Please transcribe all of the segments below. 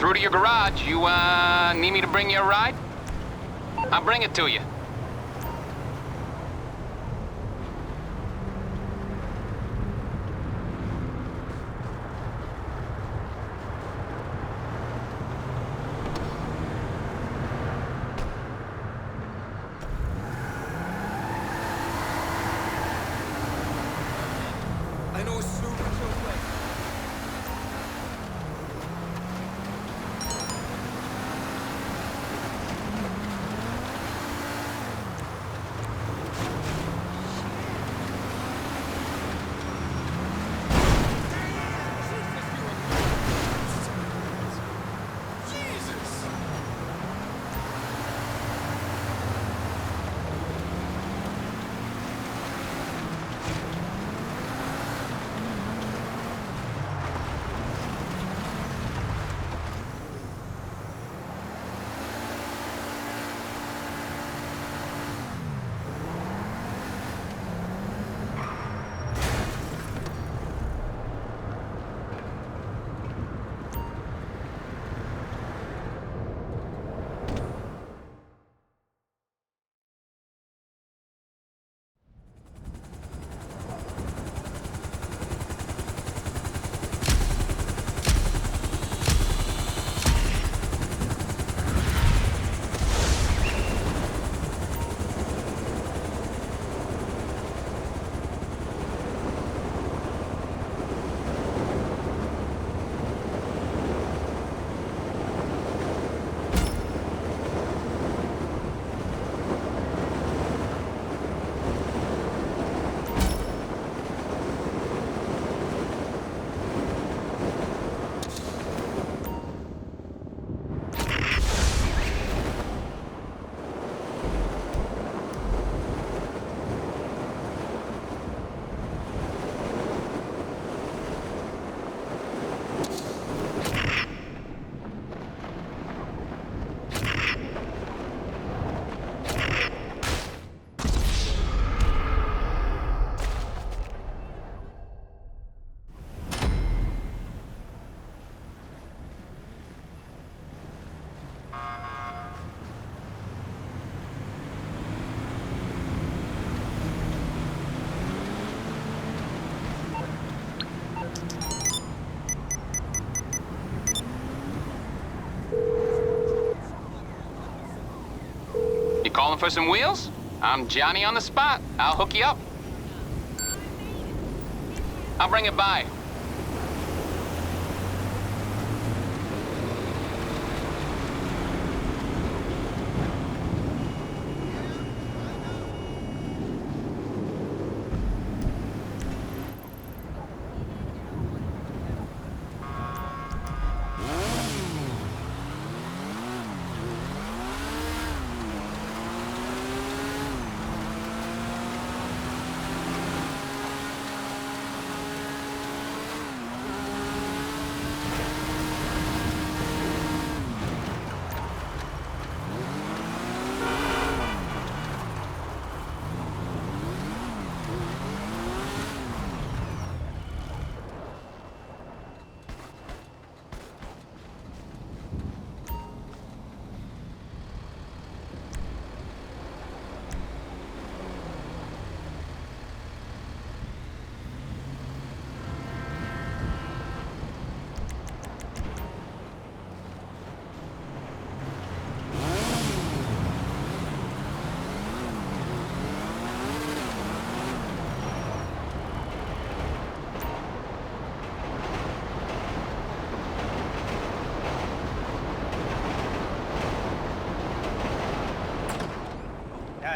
through to your garage. You, need me to bring you a ride? I'll bring it to you. I know a super chill place. You calling for some wheels? I'm Johnny on the spot. I'll hook you up. I'll bring it by.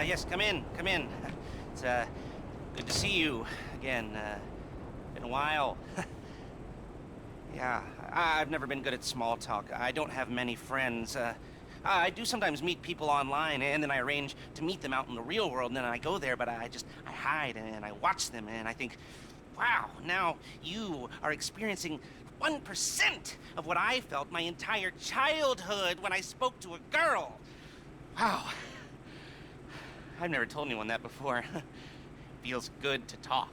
Yes, come in, come in. It's, good to see you again. Been a while. Yeah, I've never been good at small talk. I don't have many friends. I do sometimes meet people online, and then I arrange to meet them out in the real world, and then I go there, but I hide, and I watch them, and I think, wow, now you are experiencing 1% of what I felt my entire childhood when I spoke to a girl. Wow. I've never told anyone that before. Feels good to talk.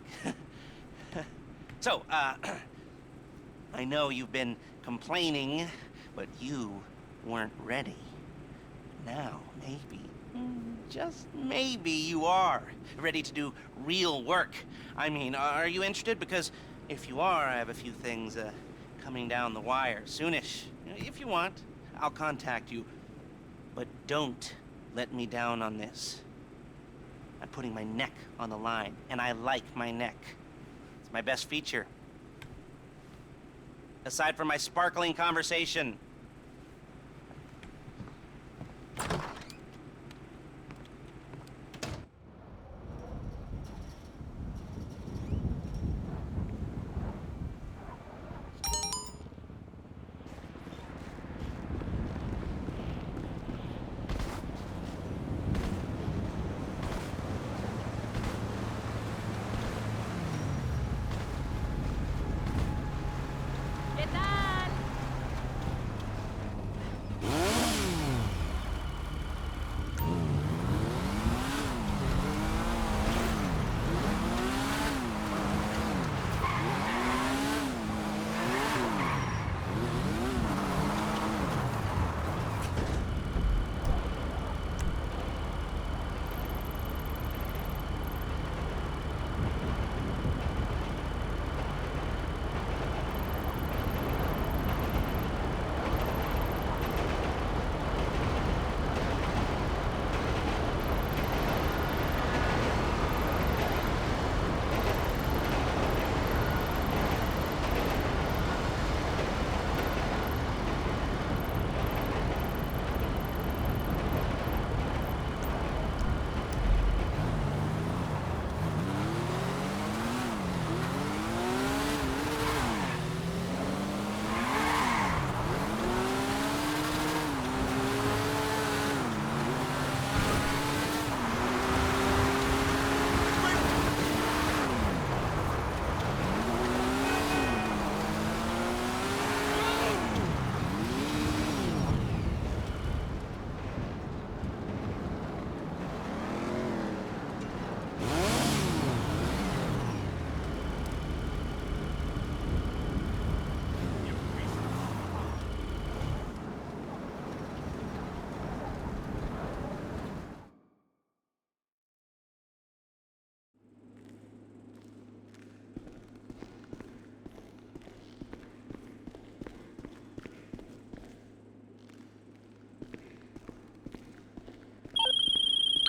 So, I know you've been complaining but you weren't ready. Now, maybe, just maybe you are ready to do real work. I mean, are you interested? Because if you are, I have a few things coming down the wire soonish. If you want, I'll contact you. But don't let me down on this. I'm putting my neck on the line, and I like my neck. It's my best feature. Aside from my sparkling conversation.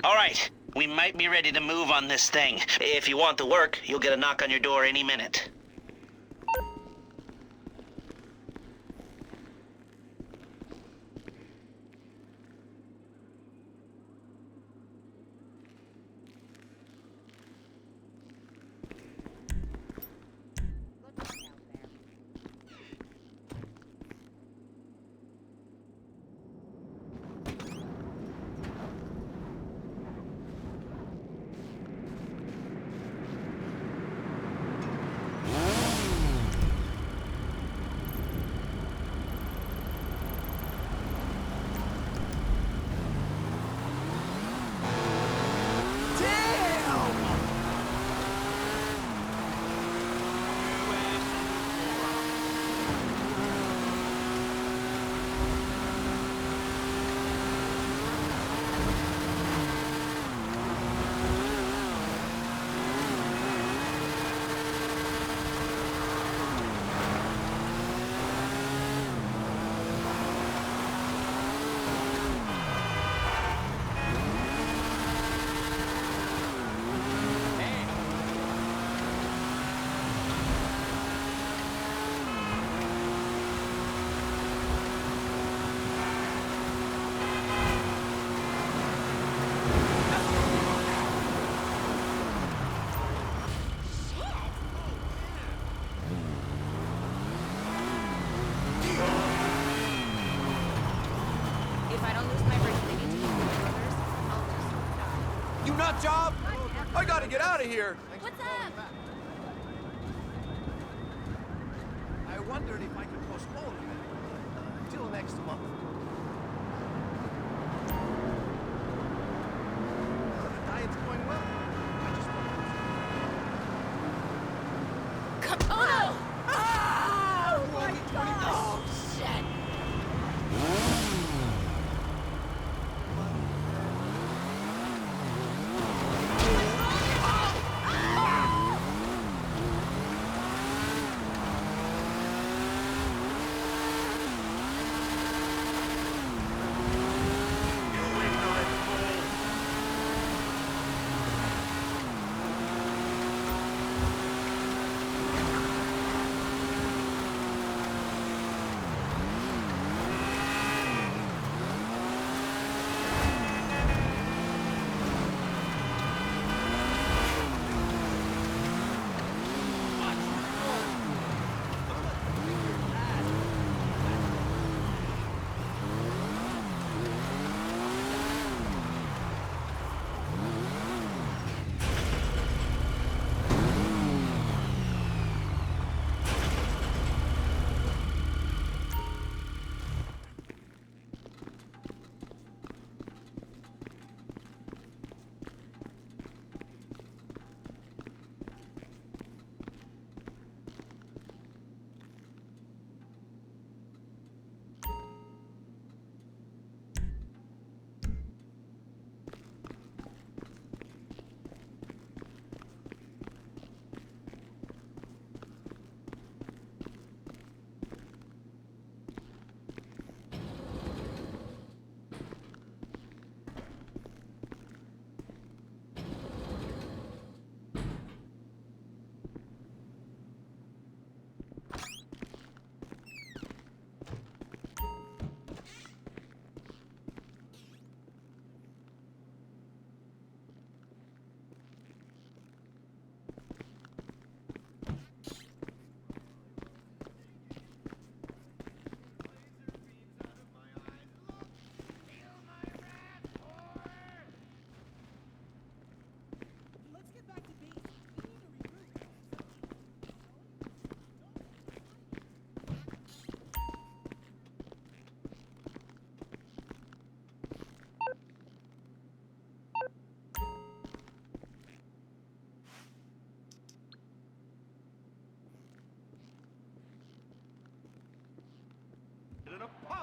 All right, we might be ready to move on this thing. If you want the work, you'll get a knock on your door any minute. You nut job! I gotta get out of here! What's up? I wondered if I could postpone it till next month. The diet's going well. I just want to... Oh! Oh my God! Oh, shit!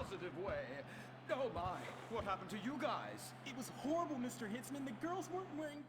positive way. Oh my, what happened to you guys? It was horrible, Mr. Hitzman. The girls weren't wearing pants.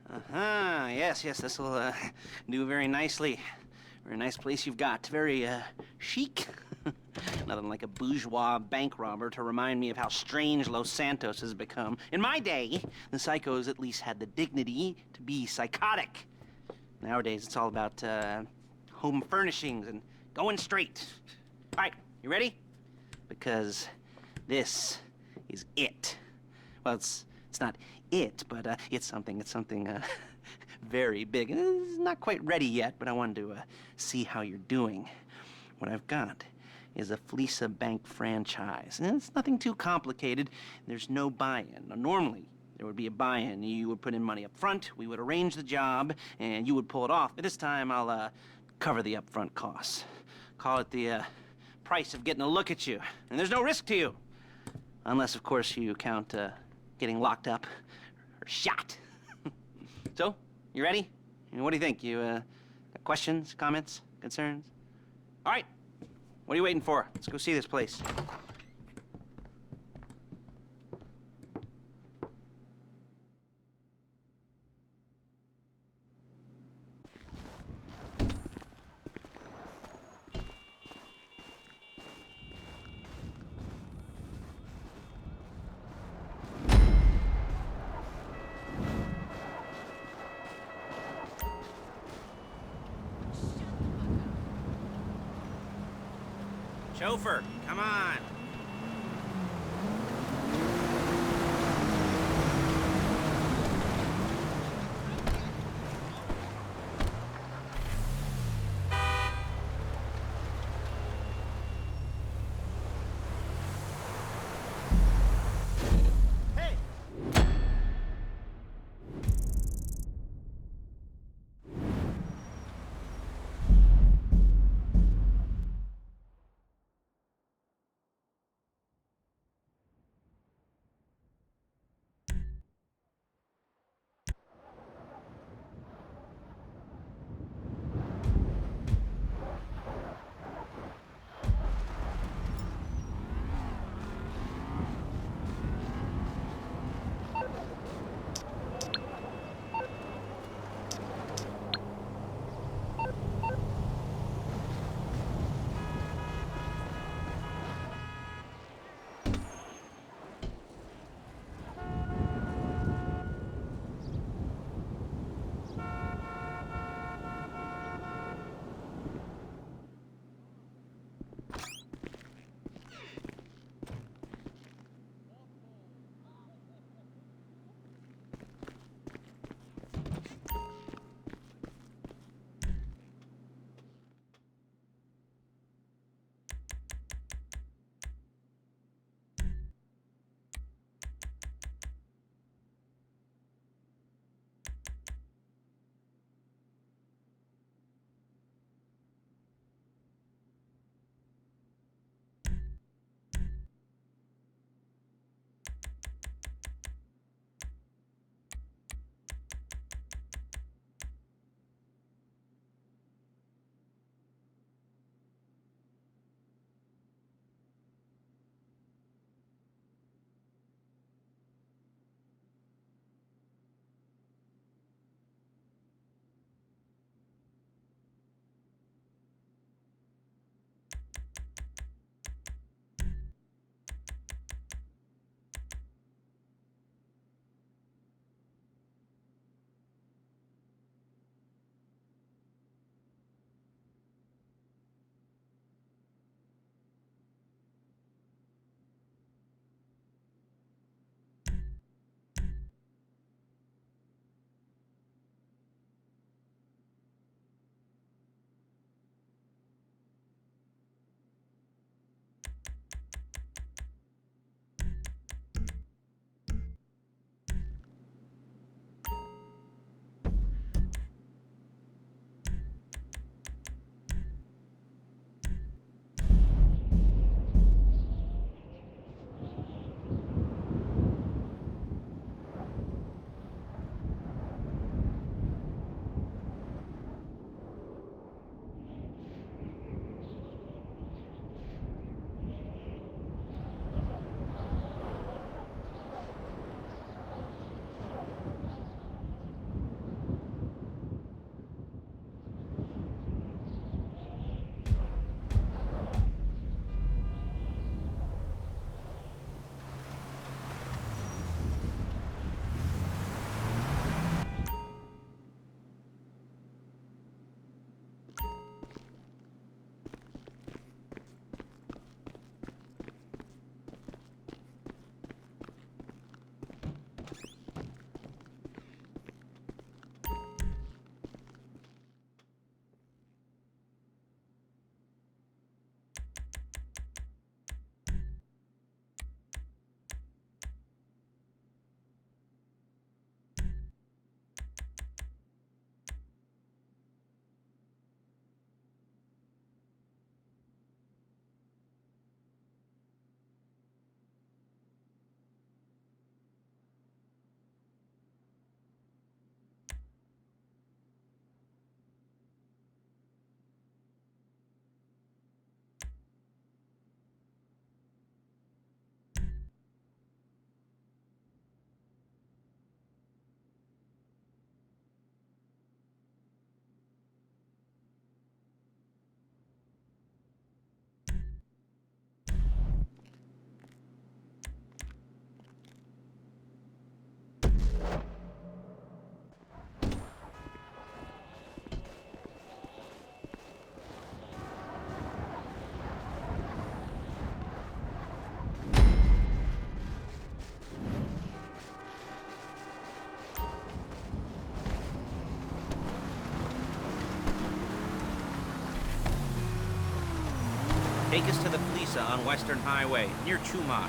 Uh-huh, yes, this will do very nicely. Very nice place you've got. Very chic. Nothing like a bourgeois bank robber to remind me of how strange Los Santos has become. In my day, the psychos at least had the dignity to be psychotic. Nowadays, it's all about home furnishings and going straight. All right, you ready? Because this is it. Well, it's not it, but it's something very big. It's not quite ready yet, but I wanted to see how you're doing. What I've got is a Fleesa Bank franchise. And it's nothing too complicated. There's no buy-in. Now, normally, there would be a buy-in. You would put in money up front, we would arrange the job, and you would pull it off. But this time, I'll cover the upfront costs. Call it the price of getting a look at you. And there's no risk to you. Unless, of course, you count getting locked up or shot. So, you ready? What do you think? You got questions, comments, concerns? All right. What are you waiting for? Let's go see this place. Chauffeur, come on. Take us to the Felisa on Western Highway, near Chumash.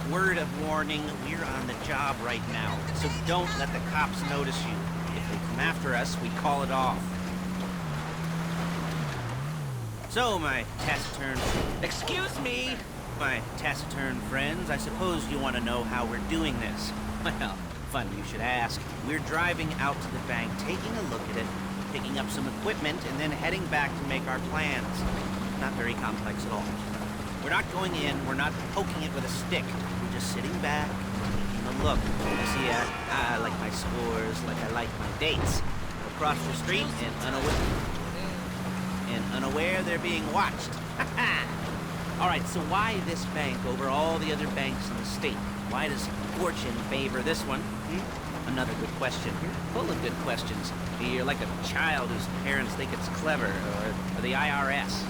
Word of warning, we're on the job right now, so don't let the cops notice you. If they come after us, we call it off. So, my taciturn... Excuse me! My taciturn friends, I suppose you want to know how we're doing this. Well, funny you should ask. We're driving out to the bank, taking a look at it, picking up some equipment, and then heading back to make our plans. Not very complex at all. We're not going in, we're not poking it with a stick. We're just sitting back, taking a look. You see, I like my scores like I like my dates. Across the street and unaware they're being watched. All right, so why this bank over all the other banks in the state? Why does fortune favor this one? Another good question. Full of good questions. You're like a child whose parents think it's clever, or the IRS.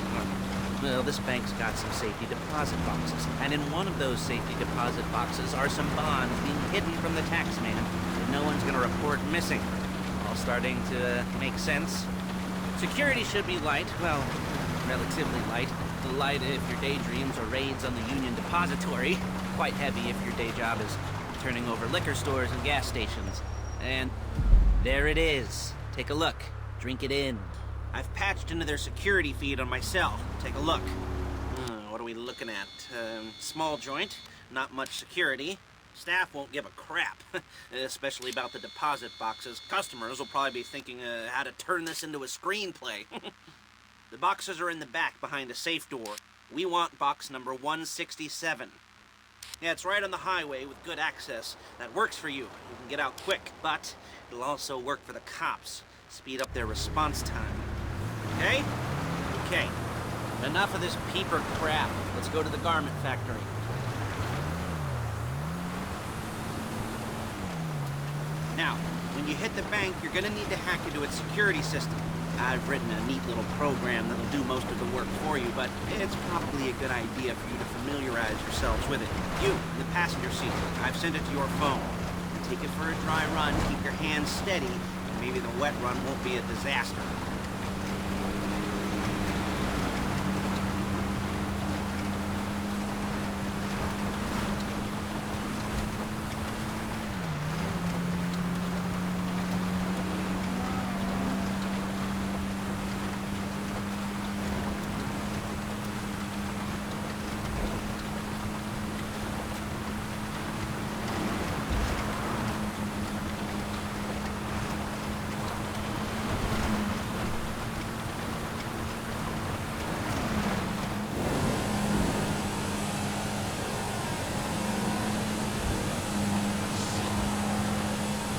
Well, this bank's got some safety deposit boxes, and in one of those safety deposit boxes are some bonds being hidden from the tax man that no one's gonna report missing. All starting to make sense. Security should be light, well, relatively light. Light if your daydreams are raids on the Union Depository. Quite heavy if your day job is turning over liquor stores and gas stations. And there it is. Take a look. Drink it in. I've patched into their security feed on my cell. Take a look. What are we looking at? Small joint, not much security. Staff won't give a crap, especially about the deposit boxes. Customers will probably be thinking how to turn this into a screenplay. The boxes are in the back behind a safe door. We want box number 167. Yeah, it's right on the highway with good access. That works for you. You can get out quick, but it'll also work for the cops. Speed up their response time. Okay? Okay. Enough of this peeper crap. Let's go to the garment factory. Now, when you hit the bank, you're gonna need to hack into its security system. I've written a neat little program that'll do most of the work for you, but it's probably a good idea for you to familiarize yourselves with it. You, in the passenger seat, I've sent it to your phone. Take it for a dry run, keep your hands steady, and maybe the wet run won't be a disaster.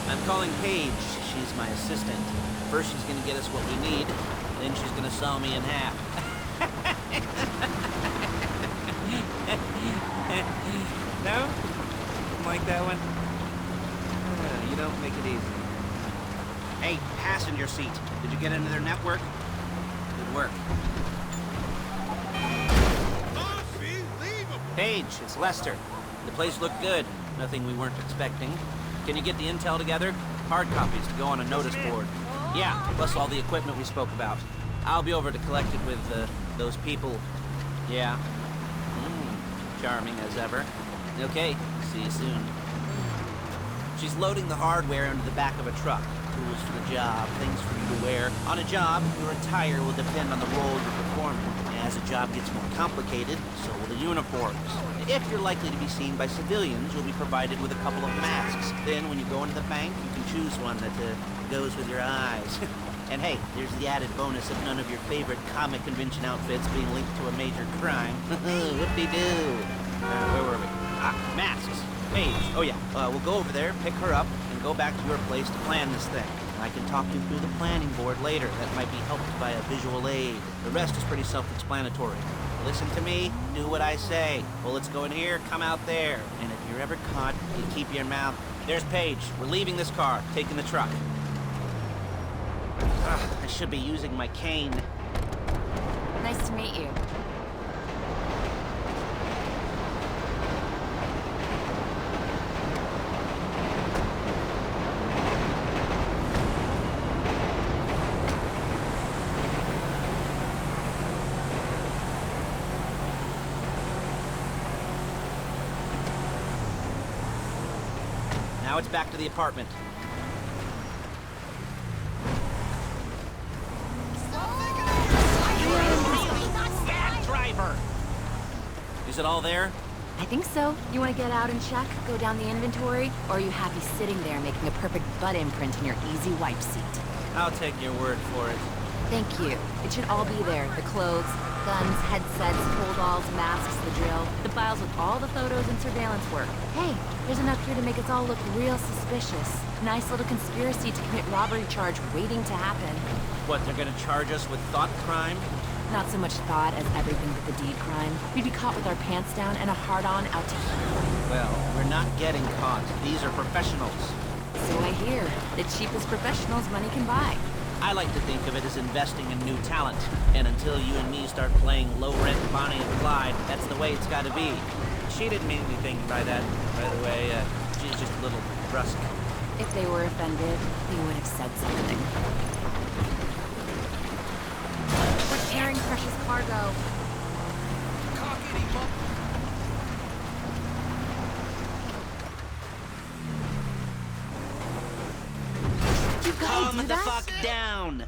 I'm calling Paige. She's my assistant. First she's gonna get us what we need, then she's gonna saw me in half. No? Didn't like that one? You don't make it easy. Hey, passenger seat. Did you get into their network? Good work. Paige, it's Lester. The place looked good. Nothing we weren't expecting. Can you get the intel together? Hard copies to go on a notice board. Yeah, plus all the equipment we spoke about. I'll be over to collect it with those people. Yeah. Charming as ever. Okay, see you soon. She's loading the hardware into the back of a truck. Tools for the job, things for you to wear. On a job, your attire will depend on the role you're performing. As the job gets more complicated, so will the uniforms. If you're likely to be seen by civilians, you'll be provided with a couple of masks. Then, when you go into the bank, you can choose one that goes with your eyes. And hey, there's the added bonus of none of your favorite comic convention outfits being linked to a major crime. Whoop-de-doo. Where were we? Masks. Paige. Oh yeah, we'll go over there, pick her up, and go back to your place to plan this thing. I can talk you through the planning board later. That might be helped by a visual aid. The rest is pretty self-explanatory. Listen to me, do what I say. Bullets go in here, come out there. And if you're ever caught, you keep your mouth... There's Paige. We're leaving this car, taking the truck. I should be using my cane. Nice to meet you. Now it's back to the apartment. Bad driver! Is it all there? I think so. You want to get out and check? Go down the inventory? Or are you happy sitting there making a perfect butt imprint in your easy wipe seat? I'll take your word for it. Thank you. It should all be there. The clothes, guns, headsets, holdalls, masks, the drill. The files with all the photos and surveillance work. Hey, there's enough here to make us all look real suspicious. Nice little conspiracy to commit robbery charge waiting to happen. What, they're gonna charge us with thought crime? Not so much thought as everything but the deed crime. We'd be caught with our pants down and a hard-on out to here. Well, we're not getting caught. These are professionals. So I hear. The cheapest professionals money can buy. I like to think of it as investing in new talent. And until you and me start playing low-rent Bonnie and Clyde, that's the way it's gotta be. She didn't mean anything by that, by the way. She's just a little brusque. If they were offended, they would have said something. We're carrying precious cargo. Cockity bump. You gotta Calm do the that? fuck down!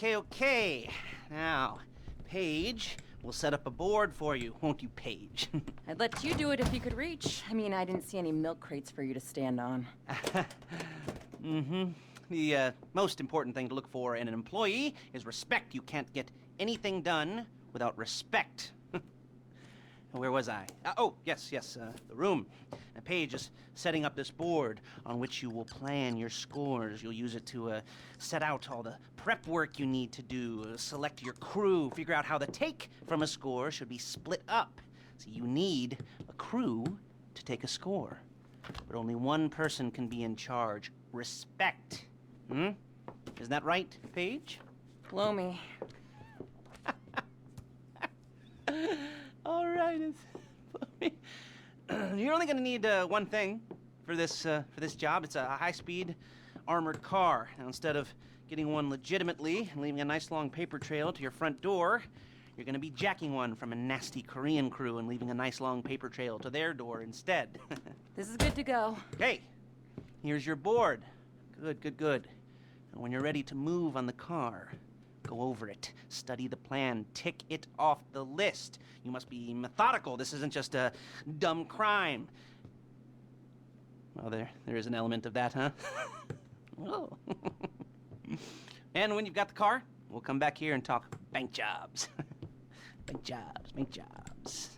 Okay. Now, Paige, we'll set up a board for you, won't you, Paige? I'd let you do it if you could reach. I mean, I didn't see any milk crates for you to stand on. The most important thing to look for in an employee is respect. You can't get anything done without respect. Where was I? Yes, the room. Paige is setting up this board on which you will plan your scores. You'll use it to set out all the prep work you need to do, select your crew, figure out how the take from a score should be split up. So you need a crew to take a score. But only one person can be in charge. Respect. Isn't that right, Paige? Blow me. All right, you're only gonna need one thing for this job. It's a high-speed armored car. Now, instead of getting one legitimately and leaving a nice long paper trail to your front door, you're gonna be jacking one from a nasty Korean crew and leaving a nice long paper trail to their door instead. This is good to go. Okay, here's your board. Good. And when you're ready to move on the car, go over it, study the plan, tick it off the list. You must be methodical. This isn't just a dumb crime. Well, there is an element of that, huh? Oh. And when you've got the car, we'll come back here and talk bank jobs. Bank jobs.